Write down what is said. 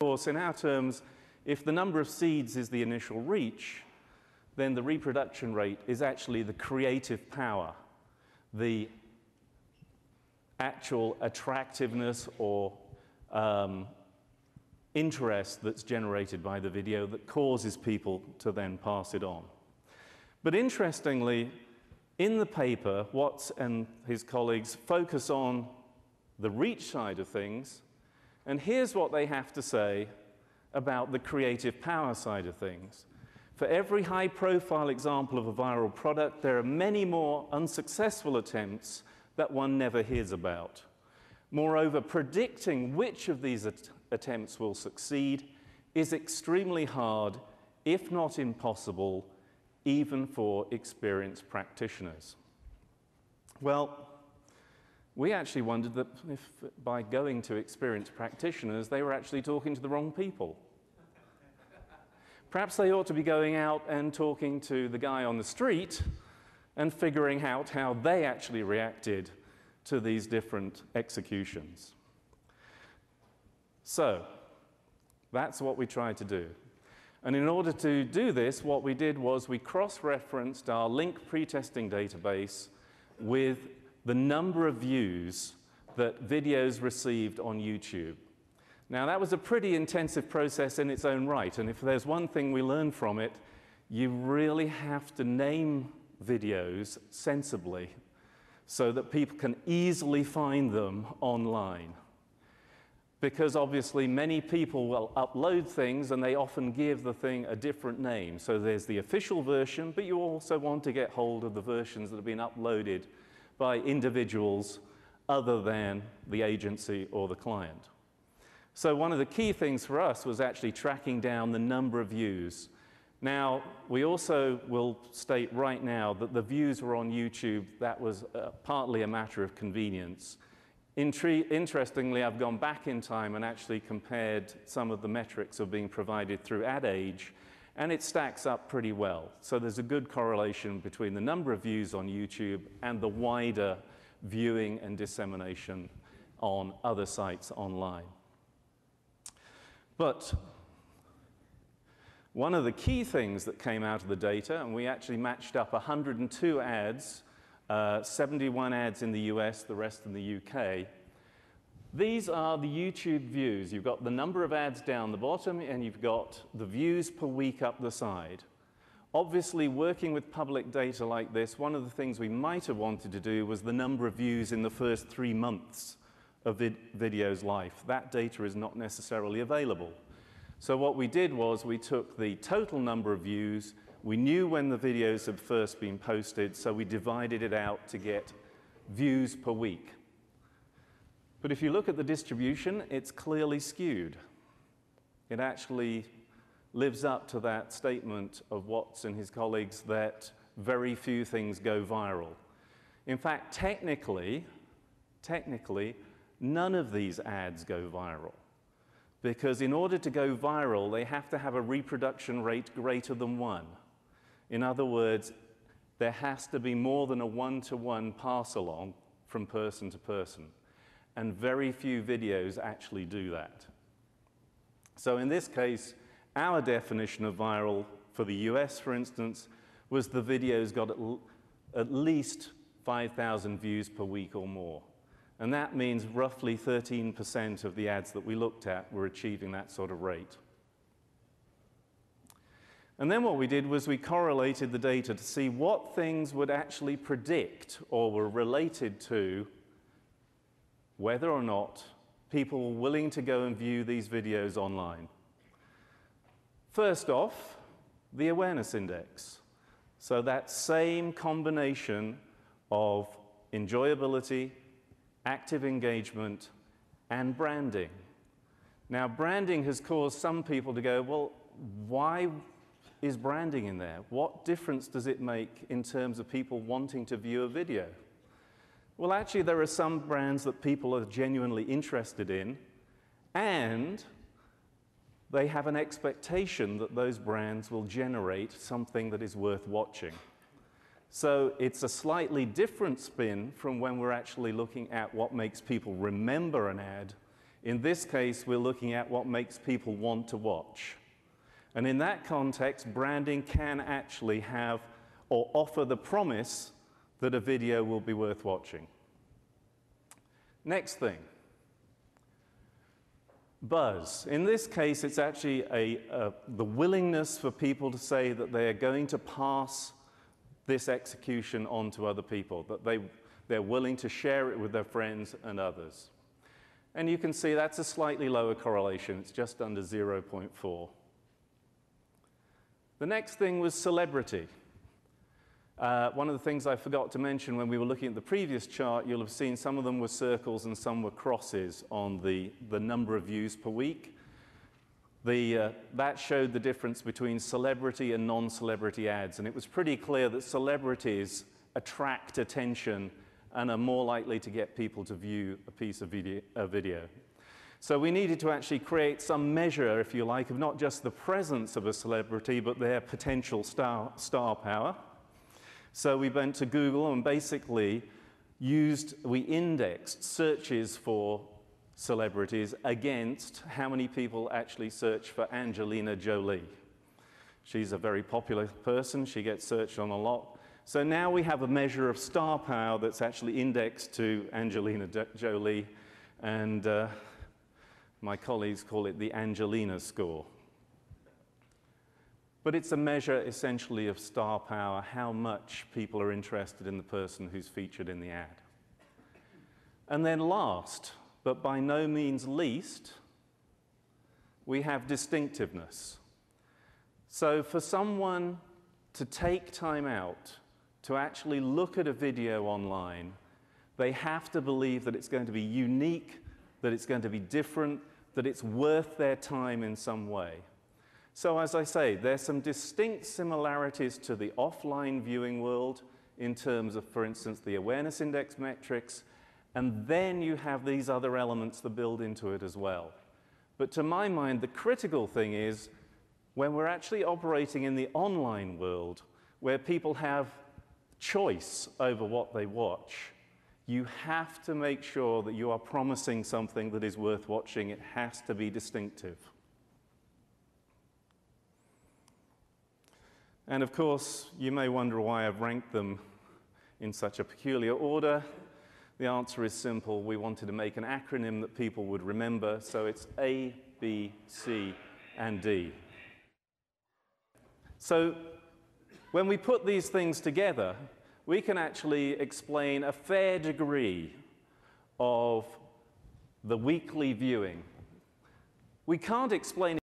course, in our terms, if the number of seeds is the initial reach, then the reproduction rate is actually the creative power, the actual attractiveness or interest that's generated by the video that causes people to then pass it on. But interestingly, in the paper, Watts and his colleagues focus on the reach side of things, and here's what they have to say about the creative power side of things. For every high-profile example of a viral product, there are many more unsuccessful attempts that one never hears about. Moreover, predicting which of these attempts will succeed is extremely hard, if not impossible, even for experienced practitioners. Well, we actually wondered that if by going to experienced practitioners, they were actually talking to the wrong people. Perhaps they ought to be going out and talking to the guy on the street and figuring out how they actually reacted to these different executions. So, that's what we tried to do. And in order to do this, what we did was we cross-referenced our link pre-testing database with the number of views that videos received on YouTube. Now, that was a pretty intensive process in its own right, and if there's one thing we learned from it, you really have to name videos sensibly so that people can easily find them online. Because obviously many people will upload things and they often give the thing a different name. So there's the official version, but you also want to get hold of the versions that have been uploaded by individuals other than the agency or the client. So one of the key things for us was actually tracking down the number of views. Now, we also will state right now that the views were on YouTube. That was partly a matter of convenience. Interestingly, I've gone back in time and actually compared some of the metrics of being provided through Ad Age, and it stacks up pretty well. So there's a good correlation between the number of views on YouTube and the wider viewing and dissemination on other sites online. But one of the key things that came out of the data, and we actually matched up 102 ads, 71 ads in the US, the rest in the UK. These are the YouTube views. You've got the number of ads down the bottom, and you've got the views per week up the side. Obviously, working with public data like this, one of the things we might have wanted to do was the number of views in the first 3 months of video's life. That data is not necessarily available. So what we did was we took the total number of views. We knew when the videos had first been posted, so we divided it out to get views per week. But if you look at the distribution, it's clearly skewed. It actually lives up to that statement of Watts and his colleagues that very few things go viral. In fact, technically, none of these ads go viral. Because in order to go viral, they have to have a reproduction rate greater than 1. In other words, there has to be more than a 1-to-1 pass-along from person to person. And very few videos actually do that. So in this case, our definition of viral for the US, for instance, was the videos got at least 5,000 views per week or more. And that means roughly 13% of the ads that we looked at were achieving that sort of rate. And then what we did was we correlated the data to see what things would actually predict or were related to whether or not people were willing to go and view these videos online. First off, the awareness index. So that same combination of enjoyability, active engagement, and branding. Now, branding has caused some people to go, well, why is branding in there? What difference does it make in terms of people wanting to view a video? Well, actually, there are some brands that people are genuinely interested in, and they have an expectation that those brands will generate something that is worth watching. So it's a slightly different spin from when we're actually looking at what makes people remember an ad In this case, we're looking at what makes people want to watch. And in that context, branding can actually have or offer the promise that a video will be worth watching. Next thing, buzz. In this case, it's actually the willingness for people to say that they are going to pass this execution on to other people, that they're willing to share it with their friends and others. And you can see that's a slightly lower correlation. It's just under 0.4. The next thing was celebrity. One of the things I forgot to mention when we were looking at the previous chart, you'll have seen some of them were circles and some were crosses on the number of views per week. That showed the difference between celebrity and non-celebrity ads, and it was pretty clear that celebrities attract attention and are more likely to get people to view a piece of video. So we needed to actually create some measure, if you like, of not just the presence of a celebrity, but their potential star power. So we went to Google and basically we indexed searches for celebrities against how many people actually search for Angelina Jolie. She's a very popular person. She gets searched on a lot. So now we have a measure of star power that's actually indexed to Angelina Jolie, and my colleagues call it the Angelina score. But it's a measure essentially of star power, how much people are interested in the person who's featured in the ad. And then last, but by no means least, we have distinctiveness. So for someone to take time out to actually look at a video online, they have to believe that it's going to be unique, that it's going to be different, that it's worth their time in some way. So as I say, there's some distinct similarities to the offline viewing world in terms of, for instance, the awareness index metrics, and then you have these other elements that build into it as well. But to my mind, the critical thing is when we're actually operating in the online world, where people have choice over what they watch, you have to make sure that you are promising something that is worth watching. It has to be distinctive. And of course, you may wonder why I've ranked them in such a peculiar order. The answer is simple. We wanted to make an acronym that people would remember, so it's A, B, C, and D. So when we put these things together, we can actually explain a fair degree of the weekly viewing. We can't explain